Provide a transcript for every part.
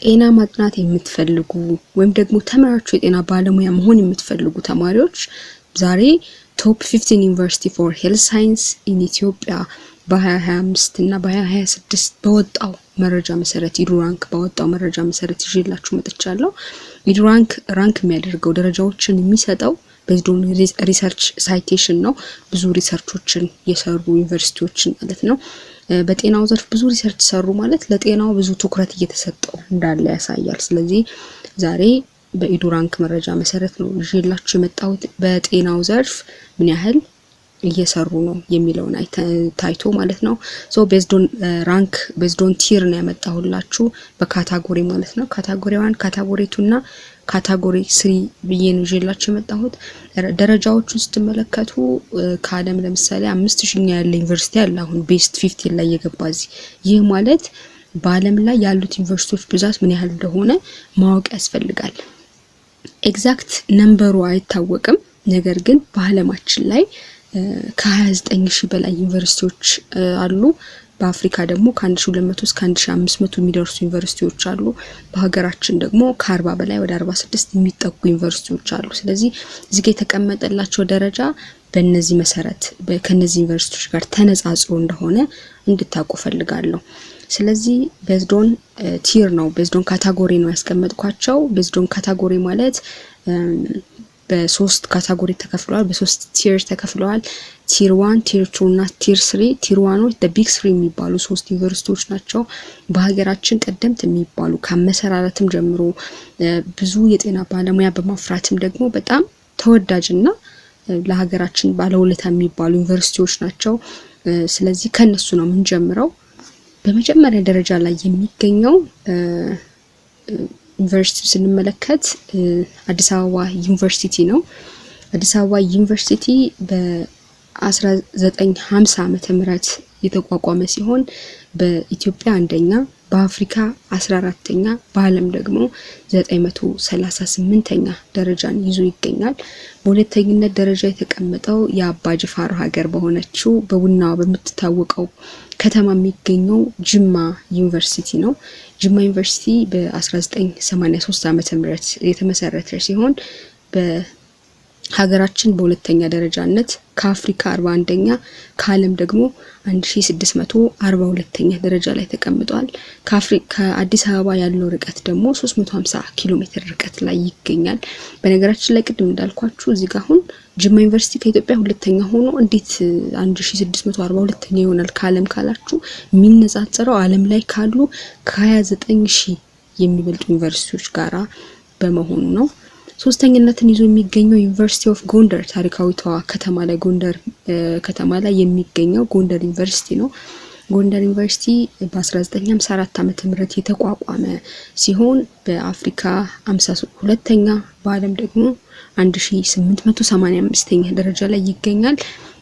ጤና ማጥናት የምትፈልጉ ወይም ደግሞ ተማሪዎች የጤና ባለሙያ መሆን የምትፈልጉ ተማሪዎች ዛሬ ቶፕ 15 ዩኒቨርሲቲ ፎር ሄልዝ ሳይንስ ኢን ኢትዮጵያ በ2025 እና በ2026 በወጣው መረጃ መሰረት ኢዱራንክ ባወጣው መረጃ መሰረት ይዤላችሁ መጥቻለሁ። ኢዱራንክ ራንክ የሚያደርገው ደረጃዎችን የሚሰጠው በዝዶን ሪሰርች ሳይቴሽን ነው። ብዙ ሪሰርቾችን የሰሩ ዩኒቨርሲቲዎችን ማለት ነው። በጤናው ዘርፍ ብዙ ሪሰርች ሰሩ ማለት ለጤናው ብዙ ትኩረት እየተሰጠው እንዳለ ያሳያል። ስለዚህ ዛሬ በኢዱራንክ መረጃ መሰረት ነው ይዤላችሁ የመጣሁት በጤናው ዘርፍ ምን ያህል እየሰሩ ነው የሚለውን ታይቶ ማለት ነው። ሶ ቤዝዶን ራንክ ቤዝዶን ቲር ነው ያመጣሁላችሁ በካታጎሪ ማለት ነው። ካታጎሪ 1 ካታጎሪ 2 እና ካታጎሪ 3 ብዬ ነው ይዤላችሁ የመጣሁት። ደረጃዎቹን ስትመለከቱ ከዓለም ለምሳሌ 5000ኛ ያለ ዩኒቨርሲቲ አለ አሁን ቤስት 15 ላይ የገባ እዚህ። ይህ ማለት በዓለም ላይ ያሉት ዩኒቨርሲቲዎች ብዛት ምን ያህል እንደሆነ ማወቅ ያስፈልጋል። ኤግዛክት ነምበሩ አይታወቅም። ነገር ግን በዓለማችን ላይ ከ29000 በላይ ዩኒቨርሲቲዎች አሉ። በአፍሪካ ደግሞ ከ1200 እስከ 1500 የሚደርሱ ዩኒቨርሲቲዎች አሉ። በሀገራችን ደግሞ ከ40 በላይ ወደ 46 የሚጠጉ ዩኒቨርሲቲዎች አሉ። ስለዚህ እዚህ ጋር የተቀመጠላቸው ደረጃ በእነዚህ መሰረት ከነዚህ ዩኒቨርሲቲዎች ጋር ተነጻጽሮ እንደሆነ እንድታውቁ ፈልጋለሁ። ስለዚህ ቤዝዶን ቲር ነው ቤዝዶን ካታጎሪ ነው ያስቀመጥኳቸው። ቤዝዶን ካታጎሪ ማለት በሶስት ካታጎሪ ተከፍለዋል፣ በሶስት ቲር ተከፍለዋል። ቲር 1 ቲር 2 እና ቲር 3። ቲር 1ዎች ቢግ 3 የሚባሉ ሶስት ዩኒቨርሲቲዎች ናቸው። በሀገራችን ቀደምት የሚባሉ ከመሰራረትም ጀምሮ ብዙ የጤና ባለሙያ በማፍራትም ደግሞ በጣም ተወዳጅና ለሀገራችን ባለውለታ የሚባሉ ዩኒቨርሲቲዎች ናቸው። ስለዚህ ከነሱ ነው የምንጀምረው። በመጀመሪያ ደረጃ ላይ የሚገኘው ዩኒቨርሲቲ ስንመለከት አዲስ አበባ ዩኒቨርሲቲ ነው። አዲስ አበባ ዩኒቨርሲቲ በ1950 ዓመተ ምህረት የተቋቋመ ሲሆን በኢትዮጵያ አንደኛ፣ በአፍሪካ 14ኛ፣ በዓለም ደግሞ 938ኛ ደረጃን ይዞ ይገኛል። በሁለተኝነት ደረጃ የተቀመጠው የአባ ጅፋር ሀገር በሆነችው በቡናው በምትታወቀው ከተማ የሚገኘው ጅማ ዩኒቨርሲቲ ነው። ጅማ ዩኒቨርሲቲ በ1983 ዓመተ ምህረት የተመሰረተ ሲሆን በሀገራችን በሁለተኛ ደረጃነት ከአፍሪካ 41ኛ ከዓለም ደግሞ 1642ኛ ደረጃ ላይ ተቀምጧል። ከአዲስ አበባ ያለው ርቀት ደግሞ 350 ኪሎ ሜትር ርቀት ላይ ይገኛል። በነገራችን ላይ ቅድም እንዳልኳችሁ እዚህ ጋር አሁን ጅማ ዩኒቨርሲቲ ከኢትዮጵያ ሁለተኛ ሆኖ እንዴት 1642ኛ ይሆናል ከዓለም ካላችሁ የሚነጻጸረው ዓለም ላይ ካሉ ከ29000 የሚበልጡ ዩኒቨርሲቲዎች ጋራ በመሆኑ ነው። ሶስተኛነትን ይዞ የሚገኘው ዩኒቨርሲቲ ኦፍ ጎንደር ታሪካዊቷ ከተማ ላይ ጎንደር ከተማ ላይ የሚገኘው ጎንደር ዩኒቨርሲቲ ነው። ጎንደር ዩኒቨርሲቲ በ1954 ዓመተ ምህረት የተቋቋመ ሲሆን በአፍሪካ 52ኛ በዓለም ደግሞ 1885ኛ ደረጃ ላይ ይገኛል።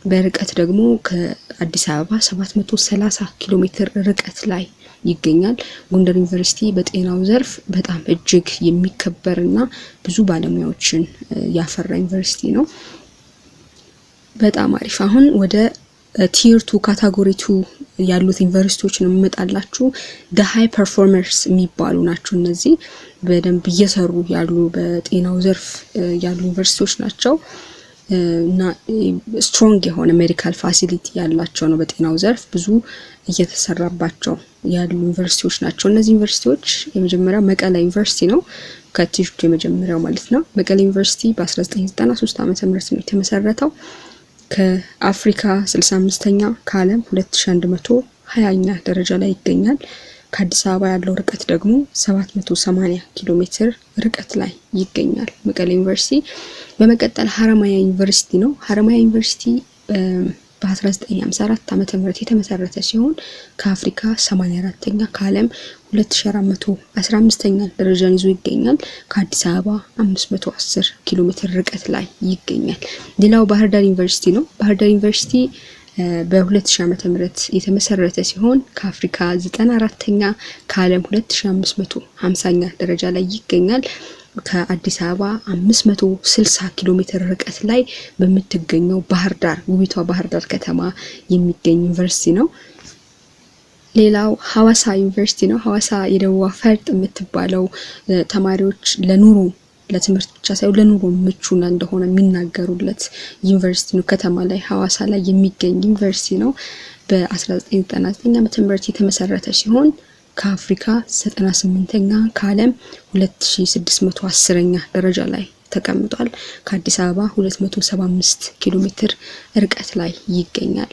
በርቀት ደግሞ ከአዲስ አበባ 730 ኪሎ ሜትር ርቀት ላይ ይገኛል። ጎንደር ዩኒቨርሲቲ በጤናው ዘርፍ በጣም እጅግ የሚከበርና ብዙ ባለሙያዎችን ያፈራ ዩኒቨርሲቲ ነው። በጣም አሪፍ። አሁን ወደ ቲር 2 ካታጎሪ 2 ያሉት ዩኒቨርሲቲዎች ነው የምመጣላችሁ። ሃይ ፐርፎርመርስ የሚባሉ ናቸው። እነዚህ በደንብ እየሰሩ ያሉ በጤናው ዘርፍ ያሉ ዩኒቨርሲቲዎች ናቸው እና ስትሮንግ የሆነ ሜዲካል ፋሲሊቲ ያላቸው ነው። በጤናው ዘርፍ ብዙ እየተሰራባቸው ያሉ ዩኒቨርሲቲዎች ናቸው። እነዚህ ዩኒቨርሲቲዎች የመጀመሪያው መቀሌ ዩኒቨርሲቲ ነው። ከቲር 2 የመጀመሪያው ማለት ነው። መቀሌ ዩኒቨርሲቲ በ1993 ዓመተ ምህረት ነው የተመሰረተው። ከአፍሪካ 65ኛ ከዓለም 2120ኛ ደረጃ ላይ ይገኛል። ከአዲስ አበባ ያለው ርቀት ደግሞ 780 ኪሎ ሜትር ርቀት ላይ ይገኛል መቀሌ ዩኒቨርሲቲ። በመቀጠል ሀረማያ ዩኒቨርሲቲ ነው። ሀረማያ ዩኒቨርሲቲ በ1954 ዓመተ ምህረት የተመሰረተ ሲሆን ከአፍሪካ 84ኛ ከዓለም 2415ኛ ደረጃን ይዞ ይገኛል። ከአዲስ አበባ 510 ኪሎ ሜትር ርቀት ላይ ይገኛል። ሌላው ባህር ዳር ዩኒቨርሲቲ ነው። ባህር ዳር ዩኒቨርሲቲ በ2000 ዓመተ ምህረት የተመሰረተ ሲሆን ከአፍሪካ 94ኛ ከዓለም 2550ኛ ደረጃ ላይ ይገኛል። ከአዲስ አበባ 560 ኪሎ ሜትር ርቀት ላይ በምትገኘው ባህር ዳር ውቢቷ ባህር ዳር ከተማ የሚገኝ ዩኒቨርሲቲ ነው። ሌላው ሐዋሳ ዩኒቨርሲቲ ነው። ሐዋሳ የደቡብ ፈርጥ የምትባለው ተማሪዎች ለኑሮ ለትምህርት ብቻ ሳይሆን ለኑሮ ምቹና እንደሆነ የሚናገሩለት ዩኒቨርሲቲ ነው። ከተማ ላይ ሐዋሳ ላይ የሚገኝ ዩኒቨርሲቲ ነው። በ1999 ዓመተ ምህረት የተመሰረተ ሲሆን ከአፍሪካ 98ኛ ከዓለም 2610ኛ ደረጃ ላይ ተቀምጧል። ከአዲስ አበባ 275 ኪሎ ሜትር ርቀት ላይ ይገኛል።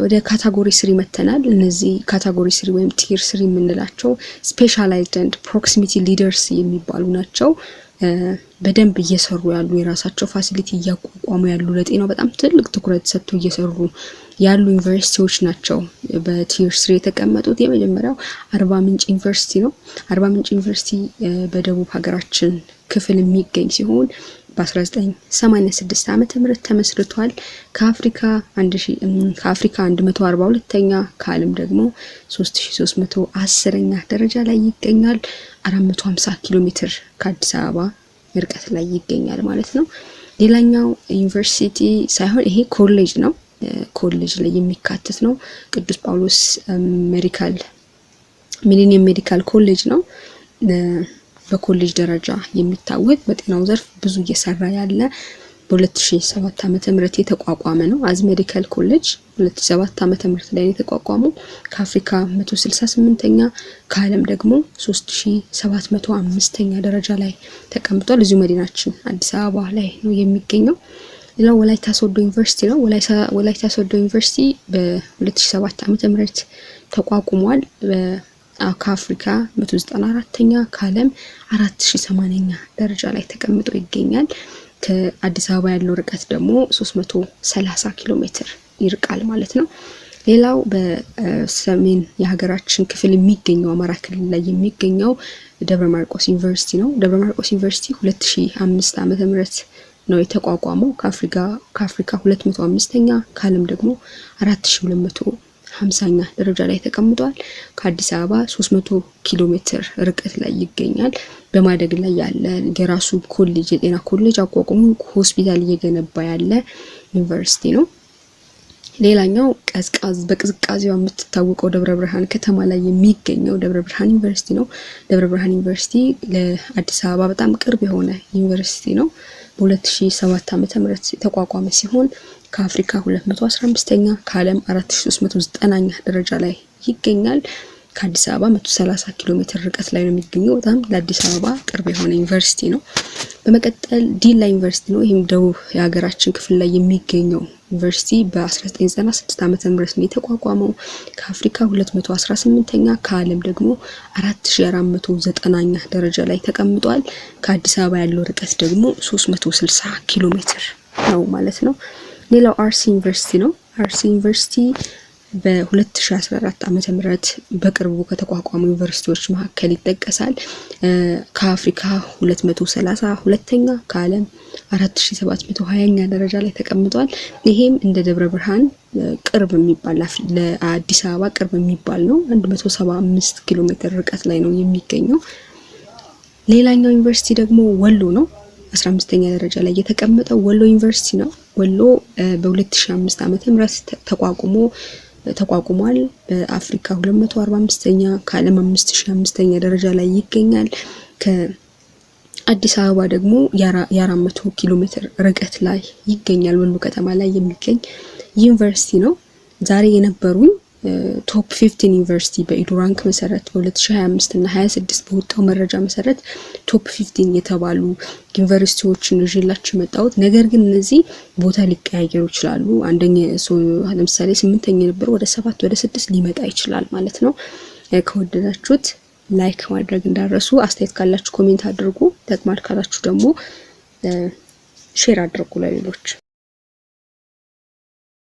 ወደ ካታጎሪ 3 መተናል። እነዚህ ካታጎሪ 3 ወይም ቲር 3 የምንላቸው ስፔሻላይዝድ ኤንድ ፕሮክሲሚቲ ሊደርስ የሚባሉ ናቸው። በደንብ እየሰሩ ያሉ የራሳቸው ፋሲሊቲ እያቋቋሙ ያሉ ለጤናው በጣም ትልቅ ትኩረት ሰጥቶ እየሰሩ ያሉ ዩኒቨርሲቲዎች ናቸው በቲር 3 የተቀመጡት። የመጀመሪያው አርባ ምንጭ ዩኒቨርሲቲ ነው። አርባ ምንጭ ዩኒቨርሲቲ በደቡብ ሀገራችን ክፍል የሚገኝ ሲሆን በ1986 ዓመተ ምህረት ተመስርቷል። ከአፍሪካ 142ኛ ከዓለም ደግሞ 3310ኛ ደረጃ ላይ ይገኛል። 450 ኪሎ ሜትር ከአዲስ አበባ ርቀት ላይ ይገኛል ማለት ነው። ሌላኛው ዩኒቨርሲቲ ሳይሆን ይሄ ኮሌጅ ነው። ኮሌጅ ላይ የሚካተት ነው። ቅዱስ ጳውሎስ ሚሊኒየም ሜዲካል ኮሌጅ ነው። በኮሌጅ ደረጃ የሚታወቅ በጤናው ዘርፍ ብዙ እየሰራ ያለ በ2007 ዓመተ ምህረት የተቋቋመ ነው። አዝ ሜዲካል ኮሌጅ 2007 ዓመተ ምህረት ላይ የተቋቋመው ከአፍሪካ 168ኛ ከዓለም ደግሞ 3705ኛ ደረጃ ላይ ተቀምጧል። እዚሁ መዲናችን አዲስ አበባ ላይ ነው የሚገኘው። ሌላው ወላይታ ሶዶ ዩኒቨርሲቲ ነው። ወላይታ ሶዶ ዩኒቨርሲቲ በ2007 ዓመተ ምህረት ተቋቁሟል። ከአፍሪካ 194ኛ ከዓለም 4080ኛ ደረጃ ላይ ተቀምጦ ይገኛል። ከአዲስ አበባ ያለው ርቀት ደግሞ 330 ኪሎ ሜትር ይርቃል ማለት ነው። ሌላው በሰሜን የሀገራችን ክፍል የሚገኘው አማራ ክልል ላይ የሚገኘው ደብረ ማርቆስ ዩኒቨርሲቲ ነው። ደብረ ማርቆስ ዩኒቨርሲቲ 2005 ዓመተ ምህረት ነው የተቋቋመው። ከአፍሪካ 205ኛ ከዓለም ደግሞ 4250ኛ ደረጃ ላይ ተቀምጧል። ከአዲስ አበባ 300 ኪሎ ሜትር ርቀት ላይ ይገኛል። በማደግ ላይ ያለ የራሱ ኮሌጅ የጤና ኮሌጅ አቋቁሞ ሆስፒታል እየገነባ ያለ ዩኒቨርሲቲ ነው። ሌላኛው በቅዝቃዜዋ የምትታወቀው ደብረ ብርሃን ከተማ ላይ የሚገኘው ደብረ ብርሃን ዩኒቨርሲቲ ነው። ደብረ ብርሃን ዩኒቨርሲቲ ለአዲስ አበባ በጣም ቅርብ የሆነ ዩኒቨርሲቲ ነው። በ2007 ዓመተ ምህረት የተቋቋመ ሲሆን ከአፍሪካ 215ኛ ከዓለም 4390ኛ ደረጃ ላይ ይገኛል። ከአዲስ አበባ 130 ኪሎ ሜትር ርቀት ላይ ነው የሚገኘው። በጣም ለአዲስ አበባ ቅርብ የሆነ ዩኒቨርሲቲ ነው። በመቀጠል ዲላ ዩኒቨርሲቲ ነው። ይህም ደቡብ የሀገራችን ክፍል ላይ የሚገኘው ዩኒቨርሲቲ በ1996 ዓመተ ምህረት ነው የተቋቋመው። ከአፍሪካ 218ኛ ከዓለም ደግሞ 4490ኛ ደረጃ ላይ ተቀምጧል። ከአዲስ አበባ ያለው ርቀት ደግሞ 360 ኪሎ ሜትር ነው ማለት ነው። ሌላው አርሲ ዩኒቨርሲቲ ነው። አርሲ ዩኒቨርሲቲ በ2014 ዓመተ ምህረት በቅርቡ ከተቋቋሙ ዩኒቨርሲቲዎች መካከል ይጠቀሳል። ከአፍሪካ 232ኛ ከዓለም 4720ኛ ደረጃ ላይ ተቀምጧል። ይሄም እንደ ደብረ ብርሃን ቅርብ የሚባል ለአዲስ አበባ ቅርብ የሚባል ነው። 175 ኪሎ ሜትር ርቀት ላይ ነው የሚገኘው። ሌላኛው ዩኒቨርሲቲ ደግሞ ወሎ ነው። 15ኛ ደረጃ ላይ የተቀመጠው ወሎ ዩኒቨርሲቲ ነው። ወሎ በ2005 ዓመተ ምህረት ተቋቁሟል። በአፍሪካ 245ኛ ከዓለም 5005ኛ ደረጃ ላይ ይገኛል። ከአዲስ አበባ ደግሞ የ400 ኪሎ ሜትር ርቀት ላይ ይገኛል። ወሎ ከተማ ላይ የሚገኝ ዩኒቨርሲቲ ነው። ዛሬ የነበሩኝ ቶፕ 15 ዩኒቨርሲቲ በኢዱራንክ መሰረት በ2025 እና 26 በወጣው መረጃ መሰረት ቶፕ 15 የተባሉ ዩኒቨርሲቲዎችን ይዤላችሁ መጣሁት። ነገር ግን እነዚህ ቦታ ሊቀያየሩ ይችላሉ። አንደኛ ለምሳሌ 8ኛ የነበረ ወደ 7 ወደ 6 ሊመጣ ይችላል ማለት ነው። ከወደዳችሁት ላይክ ማድረግ እንዳረሱ፣ አስተያየት ካላችሁ ኮሜንት አድርጉ፣ ተጥማድ ካላችሁ ደግሞ ሼር አድርጉ ለሌሎች።